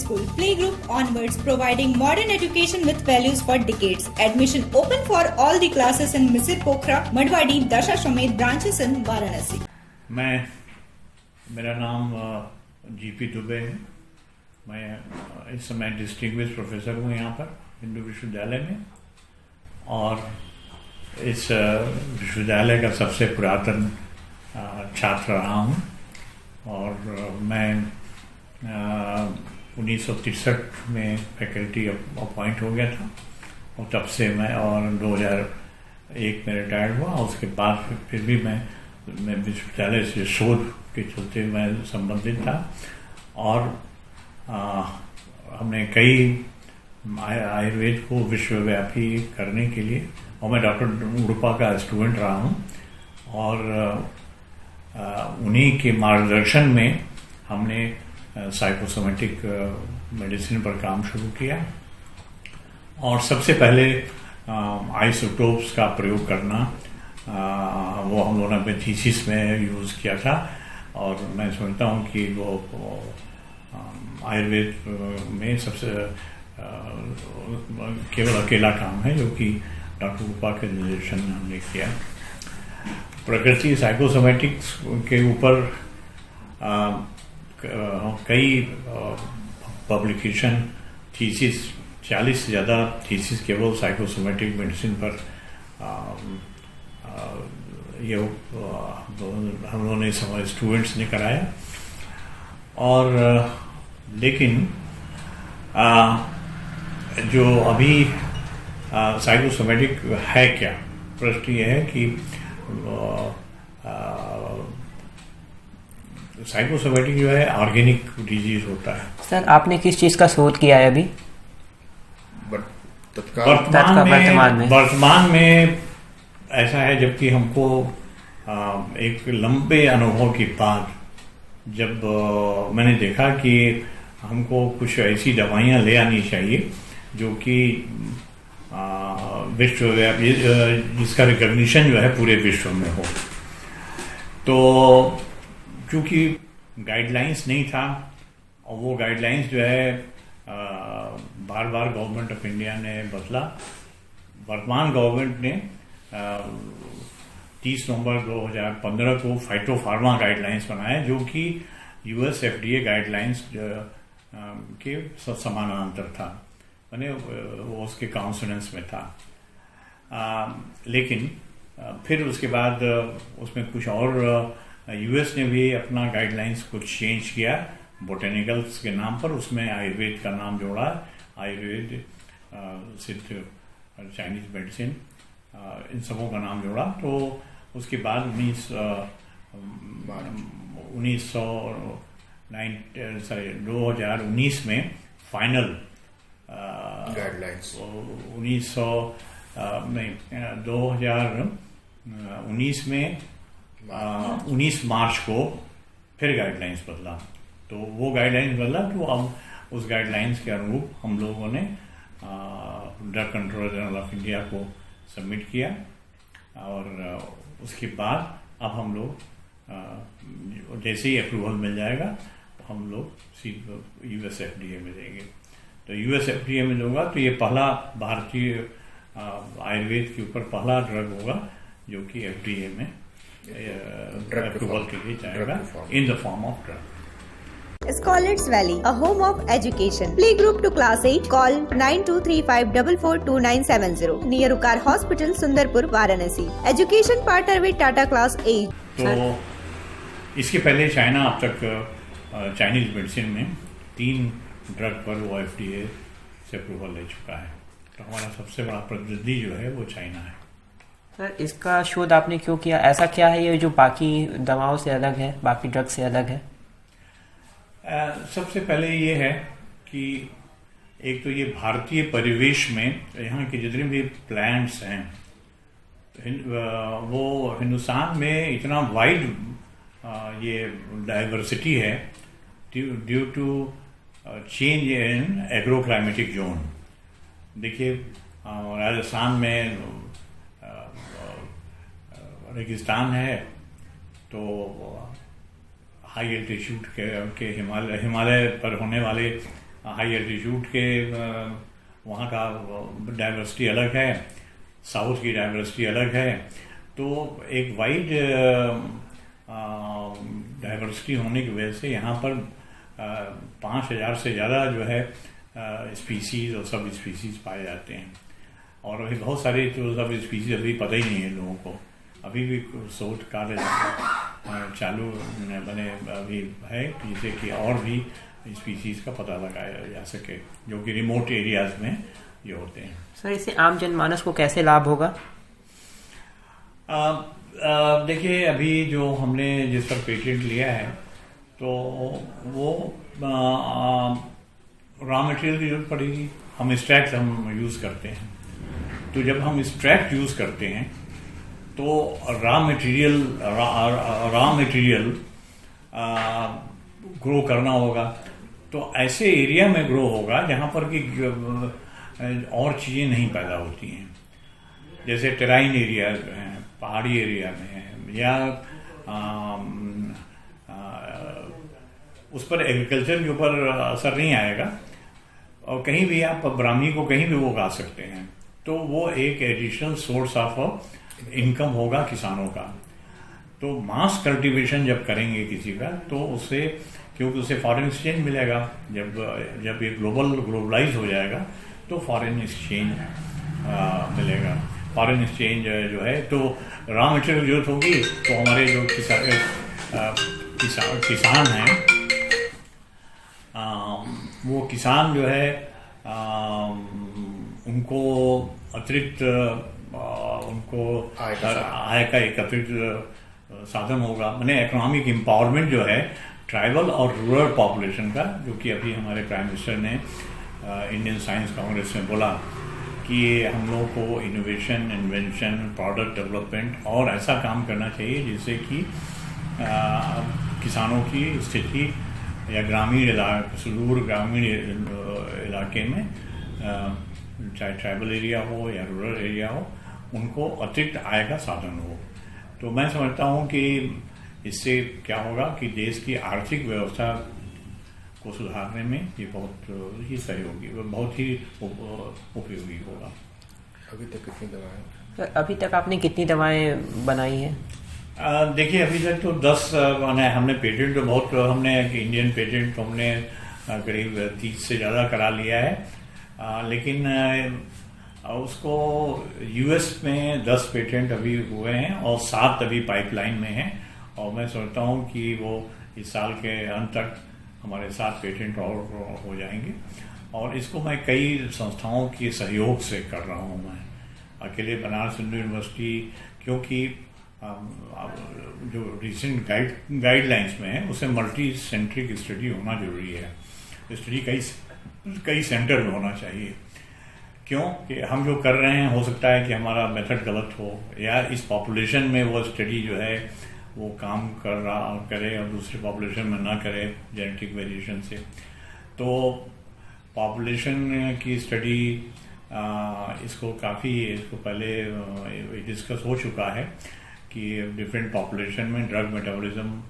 school, playgroup onwards, providing modern education with values for decades. Admission open for all the classes in Misir Pokhara, Madwadi, Dasashwamedh branches in Varanasi. मेरा नाम GP Dubey है। मैं इस समय distinguish professor हूँ यहाँ पर हिंदू विश्वविद्यालय में, और इस विश्वविद्यालय का सबसे पुरातन छात्र रहा हूँ। और मैं 1963 में फैकल्टी अपॉइंट हो गया था, और तब से मैं, और 2001 में रिटायर्ड हुआ। उसके बाद फिर भी मैं विश्वविद्यालय से शोध के चलते मैं संबंधित था, और हमने कई आयुर्वेद को विश्वव्यापी करने के लिए, और मैं डॉक्टर उडुपा का स्टूडेंट रहा हूँ, और उन्हीं के मार्गदर्शन में हमने साइकोसोमेटिक मेडिसिन पर काम शुरू किया। और सबसे पहले आइसोटोप्स का प्रयोग करना, वो हम लोगों ने अपने थीसिस में यूज़ किया था, और मैं समझता हूँ कि वो आयुर्वेद में सबसे केवल अकेला काम है जो कि डॉक्टर उडुपा के निर्देशन में हमने किया। प्रकृति साइकोसोमेटिक्स के ऊपर कई पब्लिकेशन, थीसिस, 40 से ज़्यादा थीसिस केवल साइकोसोमेटिक मेडिसिन पर ये हम लोगों ने स्टूडेंट्स ने कराया। और लेकिन जो अभी साइकोसोमेटिक है क्या, प्रश्न ये है कि साइकोसोमेटिक जो है ऑर्गेनिक डिजीज होता है। सर, आपने किस चीज़ का शोध किया है अभी वर्तमान में? ऐसा है, जबकि हमको एक लंबे अनुभव के बाद जब मैंने देखा कि हमको कुछ ऐसी दवाइयाँ ले आनी चाहिए जो कि विश्वव्यापी, जिसका रिकॉग्निशन जो है पूरे विश्व में हो। तो क्योंकि गाइडलाइंस नहीं था, और वो गाइडलाइंस जो है बार बार गवर्नमेंट ऑफ इंडिया ने बदला। वर्तमान गवर्नमेंट ने 30 नवंबर 2015 को फाइटोफार्मा गाइडलाइंस बनाए, जो कि यूएस एफडीए गाइडलाइंस के समानांतर था, मैंने वो उसके काउंसलेंस में था। लेकिन फिर उसके बाद उसमें कुछ और यूएस ने भी अपना गाइडलाइंस कुछ चेंज किया बोटेनिकल्स के नाम पर। उसमें आयुर्वेद का नाम जोड़ा, आयुर्वेद, सिद्ध, चाइनीज मेडिसिन, इन सबों का नाम जोड़ा। तो उसके बाद 2019 में फाइनल गाइडलाइंस 2019 में 19 मार्च को फिर गाइडलाइंस बदला। तो वो गाइडलाइंस बदला, तो अब उस गाइडलाइंस के अनुरूप हम लोगों ने drug controller general of India को सबमिट किया, और उसके बाद अब हम लोग जैसे ही अप्रूवल मिल जाएगा तो हम लोग यूएस एफडीए में देंगे। तो यूएस एफडीए में दूंगा तो ये पहला भारतीय आयुर्वेद के ऊपर पहला ड्रग होगा जो कि एफडीए में अप्रूवल के लिए जाएगा in the form of drug. Scholars Valley, a home of education. Playgroup to class 8. Call 9235442970. Near Ukar Hospital, Sundarpur, Varanasi. Education partner with Tata Class 8. तो इसके पहले चाइना अब तक चाइनीज मेडिसिन में 3 ड्रग पर वो एफडीए से अप्रूवल ले चुका है। तो हमारा सबसे बड़ा प्रतिद्वंदी जो है वो चाइना है। सर, इसका शोध आपने क्यों किया? ऐसा क्या है ये जो बाकी दवाओं से अलग है, बाकी ड्रग से अलग है? सबसे पहले ये है कि एक तो ये भारतीय परिवेश में यहाँ के जितने भी प्लांट्स हैं वो हिंदुस्तान में इतना वाइड ये डाइवर्सिटी है due to change in agroclimatic zone. देखिए, राजस्थान में रेगिस्तान है, तो हाई एल्टीट्यूड के हिमालय पर होने वाले हाई एल्टीट्यूड के वहाँ का डाइवर्सिटी अलग है, साउथ की डाइवर्सिटी अलग है। तो एक वाइड डाइवर्सिटी होने की वजह से यहाँ पर 5,000 से ज़्यादा जो है स्पीसीज और सब स्पीसीज पाए जाते हैं। और अभी बहुत सारे जो सब स्पीसीज अभी पता ही नहीं है लोगों को, अभी भी शोध कार्य चालू बने अभी है जिससे कि और भी स्पीसीज का पता लगाया जा सके जो कि रिमोट एरियाज में ये होते हैं। सर, इससे आम जनमानस को कैसे लाभ होगा? देखिए, अभी जो हमने जिस पर पेटेंट लिया है तो वो रॉ मटेरियल की जरूरत पड़ेगी। हम एक्सट्रैक्ट हम यूज़ करते हैं, तो जब हम एक्सट्रैक्ट यूज़ करते हैं तो रॉ मटेरियल ग्रो करना होगा। तो ऐसे एरिया में ग्रो होगा जहाँ पर कि और चीज़ें नहीं पैदा होती हैं, जैसे टेराइन एरिया हैं, पहाड़ी एरिया में है, या उस पर एग्रीकल्चर के ऊपर असर नहीं आएगा और कहीं भी आप ब्राह्मी को कहीं भी वो उगा सकते हैं। तो वो एक एडिशनल सोर्स ऑफ इनकम होगा किसानों का। तो मास कल्टीवेशन जब करेंगे किसी का तो उससे, क्योंकि उसे फॉरेन एक्सचेंज मिलेगा, जब ये ग्लोबलाइज हो जाएगा तो फॉरेन एक्सचेंज मिलेगा। फॉरेन एक्सचेंज जो है तो रॉ मटेरियल की जरूरत होगी, तो हमारे जो किसान हैं वो किसान जो है उनको अतिरिक्त उनको आय का एक अतिरिक्त साधन होगा। मैंने इकोनॉमिक एम्पावरमेंट जो है ट्राइबल और रूरल पॉपुलेशन का, जो कि अभी हमारे प्राइम मिनिस्टर ने इंडियन साइंस कांग्रेस में बोला कि हम लोगों को इनोवेशन, इन्वेंशन, प्रोडक्ट डेवलपमेंट और ऐसा काम करना चाहिए जिससे कि किसानों की स्थिति या ग्रामीण इलाके, सुदूर ग्रामीण इलाके में चाहे ट्राइबल एरिया हो या रूरल एरिया हो, उनको अतिरिक्त आय का साधन हो। तो मैं समझता हूँ कि इससे क्या होगा कि देश की आर्थिक व्यवस्था को सुधारने में ये बहुत ही सहयोगी, बहुत ही उपयोगी होगा। अभी तक कितनी दवाएं? सर, अभी तक आपने कितनी दवाएं बनाई हैं? देखिए, अभी तक तो 10 हमने पेटेंट तो बहुत, हमने इंडियन पेटेंट तो हमने करीब 30 से ज़्यादा करा लिया है। लेकिन उसको यूएस में 10 पेटेंट अभी हुए हैं और 7 अभी पाइपलाइन में हैं। और मैं सोचता हूँ कि वो इस साल के अंत तक हमारे 7 पेटेंट और हो जाएंगे। और इसको मैं कई संस्थाओं के सहयोग से कर रहा हूँ। मैं अकेले बनारस हिंदू यूनिवर्सिटी, क्योंकि जो रिसेंट गाइडलाइंस में है उसे मल्टी सेंट्रिक स्टडी होना जरूरी है। स्टडी कई सेंटर में होना चाहिए। क्यों कि हम जो कर रहे हैं हो सकता है कि हमारा मेथड गलत हो, या इस पॉपुलेशन में वो स्टडी जो है वो काम करे और दूसरे पॉपुलेशन में ना करे जेनेटिक वेरिएशन से। तो पॉपुलेशन की स्टडी इसको पहले डिस्कस हो चुका है कि डिफरेंट पॉपुलेशन में ड्रग मेटाबॉलिज्म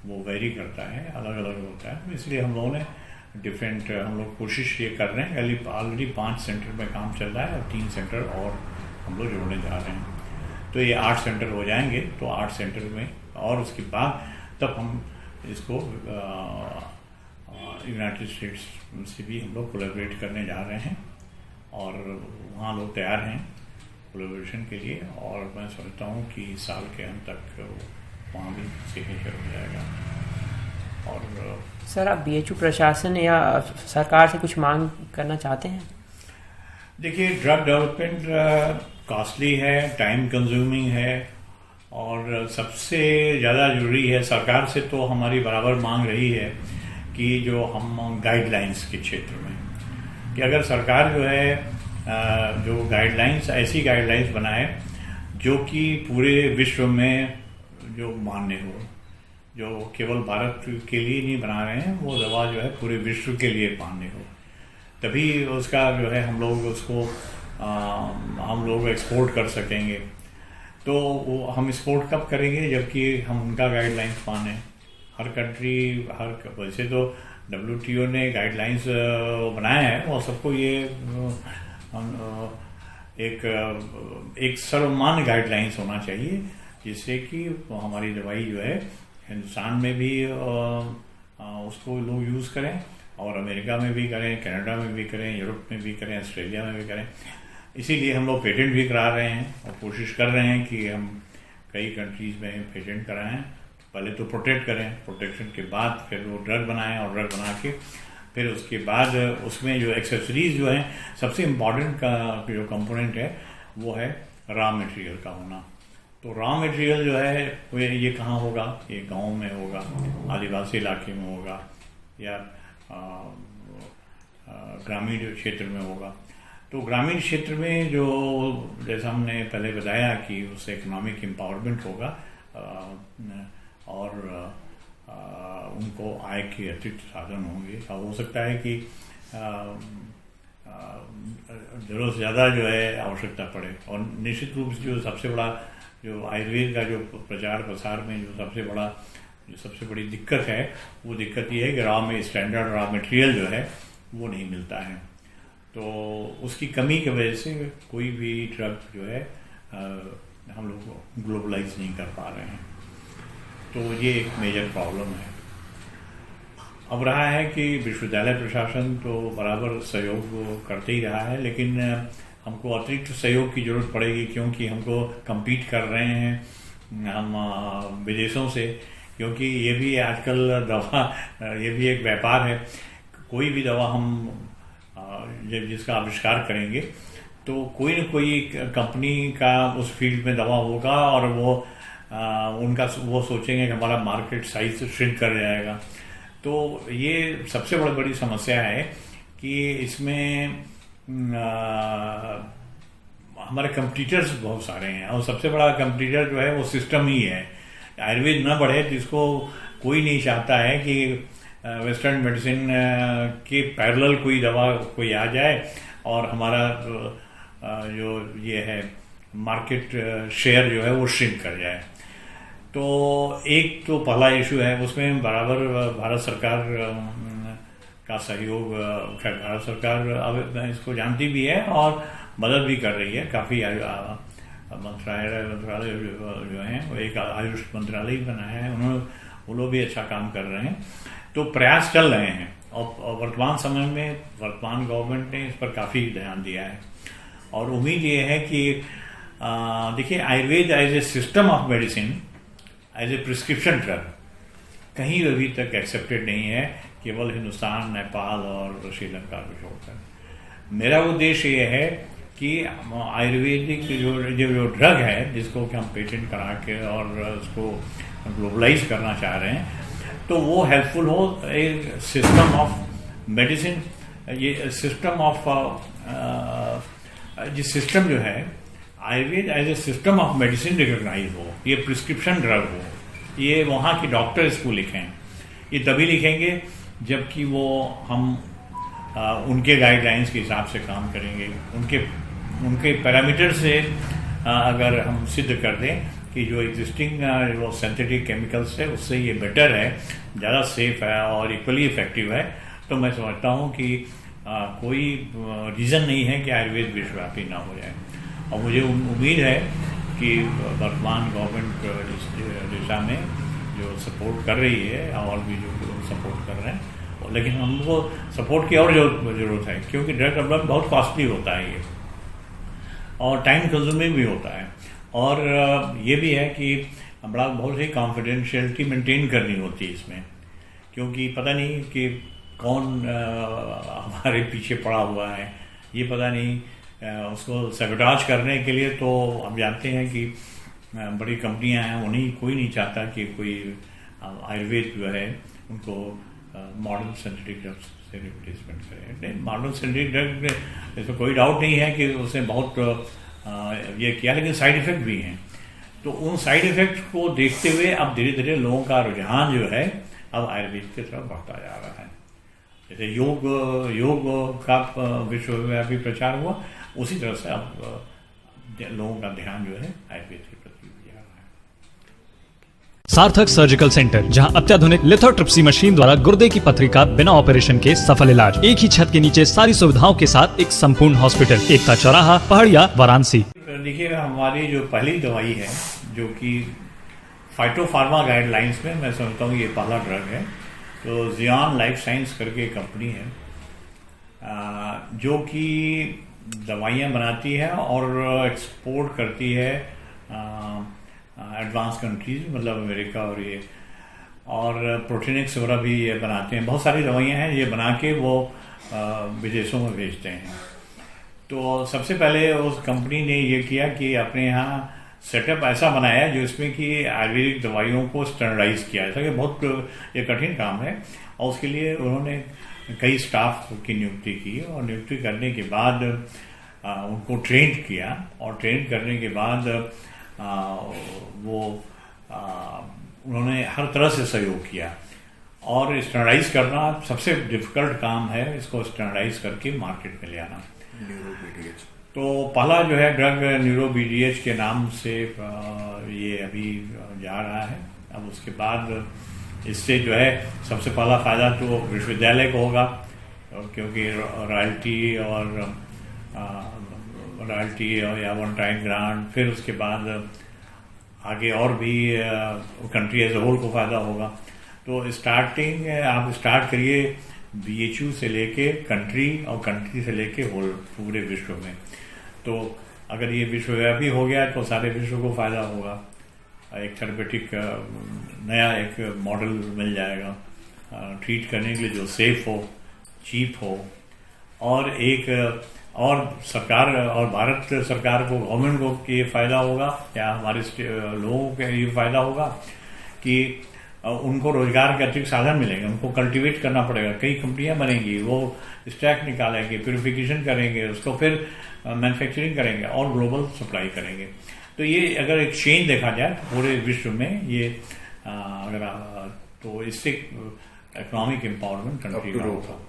वो वेरी करता है, अलग अलग होता है। इसलिए हम लोगों ने हम लोग कोशिश ये कर रहे हैं। ऑलरेडी 5 सेंटर में काम चल रहा है और 3 सेंटर और हम लोग जोड़ने जा रहे हैं। तो ये 8 सेंटर हो जाएंगे। तो 8 सेंटर में, और उसके बाद तब हम इसको यूनाइटेड स्टेट्स से भी हम लोग कोलैबोरेट करने जा रहे हैं और वहाँ लोग तैयार हैं कोलैबोरेशन के लिए। और मैं समझता हूँ कि इस साल के अंत तक वहाँ भी सिग्नेचर हो जाएगा। और सर, आप बीएचयू प्रशासन या सरकार से कुछ मांग करना चाहते हैं? देखिए, ड्रग डेवलपमेंट कॉस्टली है, टाइम कंज्यूमिंग है, और सबसे ज़्यादा जरूरी है सरकार से तो हमारी बराबर मांग रही है कि जो हम गाइडलाइंस के क्षेत्र में, कि अगर सरकार जो है जो गाइडलाइंस, ऐसी गाइडलाइंस बनाए जो कि पूरे विश्व में जो मान्य हो, जो केवल भारत के लिए नहीं बना रहे हैं, वो दवा जो है पूरे विश्व के लिए मान्य हो, तभी उसका जो है हम लोग एक्सपोर्ट कर सकेंगे। तो वो हम एक्सपोर्ट कब करेंगे? जबकि हम उनका गाइडलाइंस माने। हर कंट्री, वैसे तो WTO ने गाइडलाइंस बनाया है और सबको ये एक सर्वमान्य गाइडलाइंस होना चाहिए, जिससे कि हमारी दवाई जो है हिंदुस्तान में भी उसको लोग यूज़ करें और अमेरिका में भी करें, कनाडा में भी करें, यूरोप में भी करें, ऑस्ट्रेलिया में भी करें। इसीलिए हम लोग पेटेंट भी करा रहे हैं और कोशिश कर रहे हैं कि हम कई कंट्रीज़ में पेटेंट कराएं। पहले तो प्रोटेक्ट करें, प्रोटेक्शन के बाद फिर वो ड्रग बनाएं और ड्रग बना के फिर उसके बाद उसमें जो एक्सेसरीज जो हैं, सबसे इम्पॉर्टेंट का जो कंपोनेंट है वो है रॉ मटेरियल का होना। तो रॉ मटेरियल जो है वो ये कहाँ होगा? ये गांव में होगा, आदिवासी इलाके में होगा या ग्रामीण क्षेत्र में होगा। तो ग्रामीण क्षेत्र में जो जैसा हमने पहले बताया कि उससे इकोनॉमिक एम्पावरमेंट होगा और उनको आय के अतिरिक्त साधन होंगे। अब हो सकता है कि ज़रूरत से ज़्यादा जो है आवश्यकता पड़े और निश्चित रूप से जो सबसे बड़ा जो आयुर्वेद का जो प्रचार प्रसार में जो सबसे बड़ी दिक्कत है, वो दिक्कत ये है कि स्टैंडर्ड रॉ मटेरियल जो है वो नहीं मिलता है। तो उसकी कमी की वजह से कोई भी ड्रग जो है हम लोग ग्लोबलाइज नहीं कर पा रहे हैं। तो ये एक मेजर प्रॉब्लम है। अब रहा है कि विश्वविद्यालय प्रशासन तो बराबर सहयोग करते ही रहा है, लेकिन हमको अतिरिक्त सहयोग की जरूरत पड़ेगी, क्योंकि हमको compete कर रहे हैं हम विदेशों से, क्योंकि ये भी आजकल दवा ये भी एक व्यापार है। कोई भी दवा हम जिसका आविष्कार करेंगे तो कोई न कोई कंपनी का उस फील्ड में दवा होगा और वो वो सोचेंगे कि हमारा मार्केट साइज श्रिंक कर जाएगा। तो ये सबसे बड़ी समस्या है कि इसमें हमारे कंपटीटर्स बहुत सारे हैं और सबसे बड़ा कंपटीटर जो है वो सिस्टम ही है। आयुर्वेद न बढ़े जिसको कोई नहीं चाहता है कि वेस्टर्न मेडिसिन के पैरेलल कोई दवा कोई आ जाए और हमारा जो ये है मार्केट शेयर जो है वो श्रिंक कर जाए। तो एक तो पहला इशू है, उसमें बराबर भारत सरकार का सहयोग, भारत सरकार अब इसको जानती भी है और मदद भी कर रही है। काफ़ी मंत्रालय जो हैं वो एक आयुष मंत्रालय बनाया है, वो लोग भी अच्छा काम कर रहे हैं। तो प्रयास चल रहे हैं और वर्तमान समय में वर्तमान गवर्नमेंट ने इस पर काफ़ी ध्यान दिया है और उम्मीद ये है कि देखिए Ayurveda as a system of medicine, as a prescription drug कहीं अभी तक एक्सेप्टेड नहीं है, केवल हिंदुस्तान, नेपाल और श्रीलंका को छोड़कर। मेरा उद्देश्य ये है कि आयुर्वेदिक जो ड्रग है जिसको कि हम पेटेंट करा के और उसको ग्लोबलाइज करना चाह रहे हैं, तो वो हेल्पफुल हो ए सिस्टम ऑफ मेडिसिन। ये सिस्टम ऑफ सिस्टम जो है Ayurveda as a system of medicine recognise हो, ये प्रिस्क्रिप्शन ड्रग हो, ये वहाँ के डॉक्टर इसको लिखें। ये तभी लिखेंगे जबकि वो हम उनके गाइडलाइंस के हिसाब से काम करेंगे। उनके पैरामीटर से अगर हम सिद्ध कर दें कि जो एग्जिस्टिंग जो सिंथेटिक केमिकल्स है उससे ये बेटर है, ज़्यादा सेफ है और इक्वली इफेक्टिव है, तो मैं समझता हूँ कि कोई रीज़न नहीं है कि आयुर्वेद विश्वव्यापी ना हो जाए। और मुझे उम्मीद है कि वर्तमान गवर्नमेंट दिशा में जो सपोर्ट कर रही है और भी जो लोग सपोर्ट कर रहे हैं, लेकिन हमको सपोर्ट की और ज़रूरत है, क्योंकि ड्रग डेवलपमेंट बहुत कॉस्टली होता है ये और टाइम कंज्यूमिंग भी होता है। और ये भी है कि बहुत ही कॉन्फिडेंशियलिटी मेंटेन करनी होती है इसमें, क्योंकि पता नहीं कि कौन हमारे पीछे पड़ा हुआ है, ये पता नहीं। उसको सबटाज करने के लिए तो हम जानते हैं कि बड़ी कंपनियां हैं, कोई नहीं चाहता कि कोई आयुर्वेद जो है उनको मॉडर्न सिंथेटिक ड्रग्स से रिप्लेसमेंट करे। नहीं, मॉडर्न सिंथेटिक ड्रग इसमें कोई डाउट नहीं है कि उसने बहुत ये किया, लेकिन साइड इफेक्ट भी हैं। तो उन साइड इफेक्ट को देखते हुए अब धीरे धीरे लोगों का रुझान जो है अब आयुर्वेद की तरफ बढ़ता जा रहा है। जैसे योग का विश्वव्यापी प्रचार हुआ, उसी तरह से अब लोगों का ध्यान जो है आयुर्वेद के प्रति जा रहा है। सार्थक सर्जिकल सेंटर, जहां अत्याधुनिक लिथोट्रिप्सी मशीन द्वारा गुर्दे की पथरी का बिना ऑपरेशन के सफल इलाज। एक ही छत के नीचे सारी सुविधाओं के साथ एक संपूर्ण हॉस्पिटल, एकता चौराहा, पहाड़िया, वाराणसी। देखिए, हमारी जो पहली दवाई है, जो कि फाइटोफार्मा गाइडलाइंस में मैं समझता हूँ ये पहला ड्रग है। तो जियान लाइफ साइंस करके कंपनी है जो कि दवाइयाँ बनाती है और एक्सपोर्ट करती है एडवांस कंट्रीज, मतलब अमेरिका और ये, और प्रोटीनिक्स वगैरह भी ये बनाते हैं। बहुत सारी दवाइयाँ हैं ये बना के वो विदेशों में भेजते हैं। तो सबसे पहले उस कंपनी ने ये किया कि अपने यहाँ सेटअप ऐसा बनाया जिसमें कि आयुर्वेदिक दवाइयों को स्टैंडर्डाइज किया है। ये बहुत ये कठिन काम है और उसके लिए उन्होंने कई स्टाफ की नियुक्ति की और नियुक्ति करने के बाद उनको ट्रेन किया और ट्रेन करने के बाद उन्होंने हर तरह से सहयोग किया। और स्टैंडर्डाइज करना सबसे डिफिकल्ट काम है, इसको स्टैंडर्डाइज करके मार्केट में ले आना। न्यूरोबीडीएच तो पहला जो है ड्रग न्यूरोबीडीएच के नाम से ये अभी जा रहा है। अब उसके बाद इससे जो है सबसे पहला फायदा तो विश्वविद्यालय को होगा, क्योंकि रॉयल्टी या वन टाइम ग्रांट, फिर उसके बाद आगे और भी कंट्री एज ए होल को फायदा होगा। तो स्टार्टिंग आप स्टार्ट करिए BHU से लेके कंट्री और कंट्री से लेके होल पूरे विश्व में। तो अगर ये विश्वव्यापी हो गया तो सारे विश्व को फायदा होगा। एक थेरेपेटिक नया एक मॉडल मिल जाएगा ट्रीट करने के लिए जो सेफ हो, चीप हो, और एक और सरकार और भारत सरकार को, गवर्नमेंट को ये फायदा होगा या हमारे लोगों को ये फायदा होगा कि उनको रोजगार के अतिरिक्त साधन मिलेंगे। उनको कल्टीवेट करना पड़ेगा, कई कंपनियां बनेंगी, वो स्टैक निकालेंगे, प्यूरिफिकेशन करेंगे, उसको फिर मैन्युफैक्चरिंग करेंगे और ग्लोबल सप्लाई करेंगे। तो ये अगर एक चेंज देखा जाए पूरे विश्व में, ये अगर तो इससे इकोनॉमिक एम्पावरमेंट कंट्री का होगा।